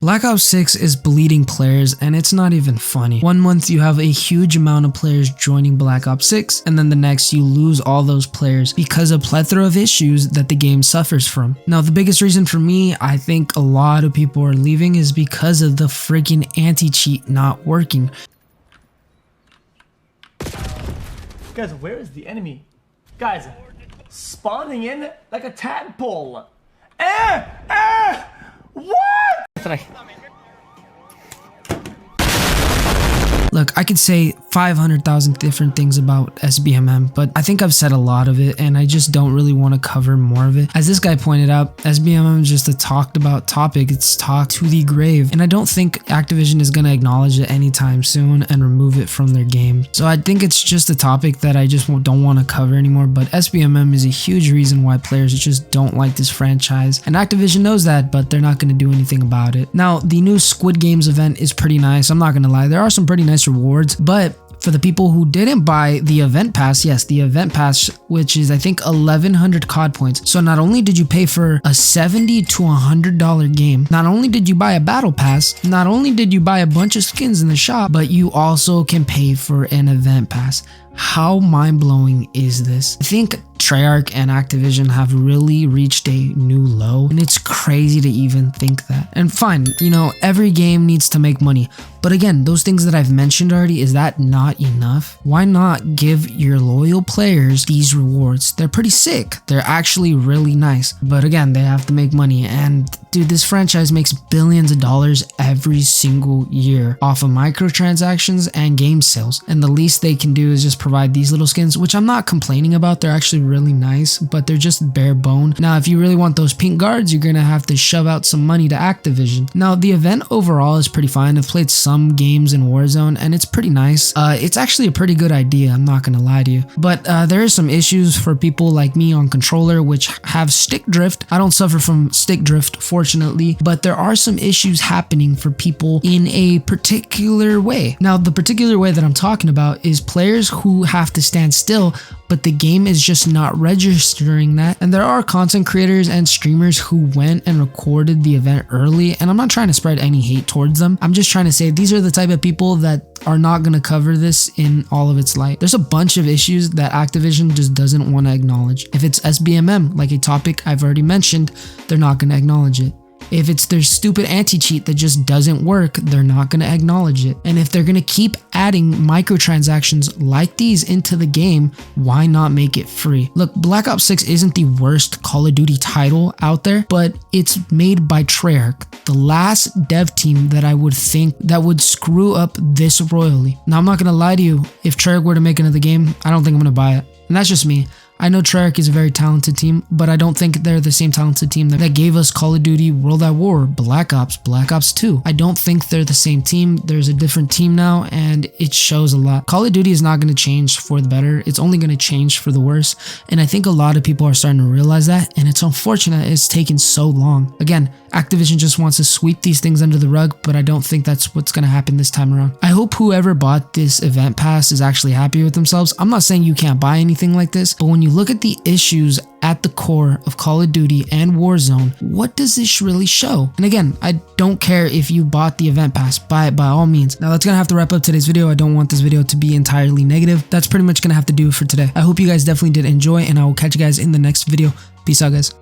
Black Ops 6 is bleeding players, and it's not even funny. One month you have a huge amount of players joining Black Ops 6, and then the next you lose all those players because of a plethora of issues that the game suffers from. Now the biggest reason for me, I think a lot of people are leaving, is because of the freaking anti-cheat not working. Guys, where is the enemy? Guys, spawning in like a tadpole. What? Look, I could say 500,000 different things about SBMM, but I think I've said a lot of it and I just don't really want to cover more of it. As this guy pointed out, SBMM is just a talked about topic. It's talked to the grave, and I don't think Activision is going to acknowledge it anytime soon and remove it from their game. So I think it's just a topic that I just don't want to cover anymore, but SBMM is a huge reason why players just don't like this franchise, and Activision knows that, but they're not going to do anything about it. Now, the new Squid Games event is pretty nice. I'm not going to lie. There are some pretty nice rewards, but for the people who didn't buy the event pass, yes, the event pass, which is I think 1100 COD points. So not only did you pay for a $70 to $100 game, not only did you buy a battle pass, not only did you buy a bunch of skins in the shop, but you also can pay for an event pass. How mind-blowing is this? I think Treyarch and Activision have really reached a new low, and it's crazy to even think that. And fine, you know, every game needs to make money, but again, those things that I've mentioned already, is that not enough? Why not give your loyal players these rewards? They're pretty sick. They're actually really nice, but again, they have to make money, and dude, this franchise makes billions of dollars every single year off of microtransactions and game sales, and the least they can do is just provide these little skins, which I'm not complaining about. They're actually really nice, but they're just bare bone. Now, if you really want those pink guards, you're gonna have to shove out some money to Activision. Now, the event overall is pretty fine. I've played some games in Warzone, and it's pretty nice. It's actually a pretty good idea, I'm not gonna lie to you, but there is some issues for people like me on controller, which have stick drift. I don't suffer from stick drift, fortunately, but there are some issues happening for people in a particular way. Now, the particular way that I'm talking about is players who have to stand still, but the game is just not registering that. And there are content creators and streamers who went and recorded the event early, and I'm not trying to spread any hate towards them. I'm just trying to say these are the type of people that are not going to cover this in all of its light. There's a bunch of issues that Activision just doesn't want to acknowledge. If it's SBMM, like a topic I've already mentioned, they're not going to acknowledge it. If it's their stupid anti-cheat that just doesn't work, they're not going to acknowledge it. And if they're going to keep adding microtransactions like these into the game, why not make it free? Look, Black Ops 6 isn't the worst Call of Duty title out there, but it's made by Treyarch, the last dev team that I would think that would screw up this royally. Now, I'm not going to lie to you. If Treyarch were to make another game, I don't think I'm going to buy it. And that's just me. I know Treyarch is a very talented team, but I don't think they're the same talented team that gave us Call of Duty, World at War, Black Ops, Black Ops 2. I don't think they're the same team. There's a different team now, and it shows a lot. Call of Duty is not going to change for the better. It's only going to change for the worse, and I think a lot of people are starting to realize that, and it's unfortunate it's taken so long. Again, Activision just wants to sweep these things under the rug, but I don't think that's what's going to happen this time around. I hope whoever bought this event pass is actually happy with themselves. I'm not saying you can't buy anything like this, but when you look at the issues at the core of Call of Duty and Warzone, what does this really show? And again, I don't care if you bought the event pass, buy it by all means. Now that's gonna have to wrap up today's video. I don't want this video to be entirely negative. That's pretty much gonna have to do it for today. I hope you guys definitely did enjoy, and I will catch you guys in the next video. Peace out, guys.